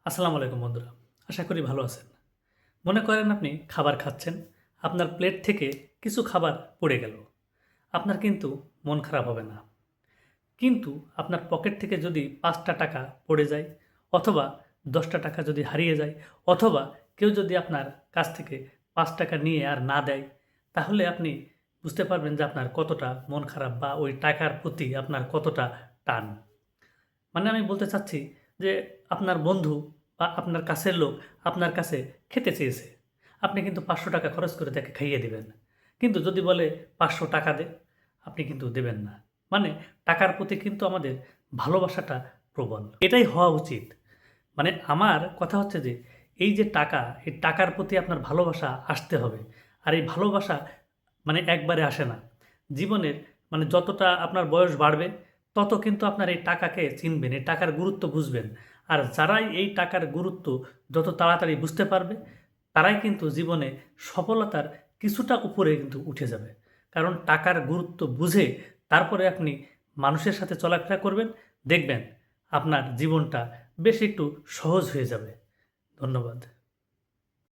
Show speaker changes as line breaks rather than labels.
আসসালামু আলাইকুম বন্ধুরা। আশা করি ভালো আছেন। মনে করেন আপনি খাবার খাচ্ছেন, আপনার প্লেট থেকে কিছু খাবার পড়ে গেল। আপনার কিন্তু মন খারাপ হবে না। কিন্তু আপনার পকেট থেকে যদি ৳৫ পড়ে যায় অথবা ৳১০ যদি হারিয়ে যায় অথবা কেউ যদি আপনার কাছ থেকে ৳৫ নিয়ে আর না দেয়, তাহলে আপনি বুঝতে পারবেন যে আপনার কতটা মন খারাপ বা ওই টাকার প্রতি আপনার কতটা টান। মানে আমি বলতে চাচ্ছি যে আপনার বন্ধু বা আপনার কাছের লোক আপনার কাছে খেতে চেয়েছে। আপনি কিন্তু ৳৫০০ খরচ করে তাকে খাইয়ে দিবেন। কিন্তু যদি বলে ৳৫০০ দে, আপনি কিন্তু দেবেন না। মানে টাকার প্রতি কিন্তু আমাদের ভালোবাসাটা প্রবল। এটাই হওয়া উচিত। মানে আমার কথা হচ্ছে যে এই যে টাকা, এই টাকার প্রতি আপনার ভালোবাসা আসতে হবে। আর এই ভালোবাসা মানে একবারে আসে না। জীবনের মানে যতটা আপনার বয়স বাড়বে, তত কিন্তু আপনার এই টাকাকে চিনবেন, এই টাকার গুরুত্ব বুঝবেন। আর যারাই এই টাকার গুরুত্ব যত তাড়াতাড়ি বুঝতে পারবে, তারাই কিন্তু জীবনে সফলতার কিছুটা উপরে কিন্তু উঠে যাবে। কারণ টাকার গুরুত্ব বুঝে তারপরে আপনি মানুষের সাথে চলাফেরা করবেন, দেখবেন আপনার জীবনটা বেশ একটু সহজ হয়ে যাবে। ধন্যবাদ।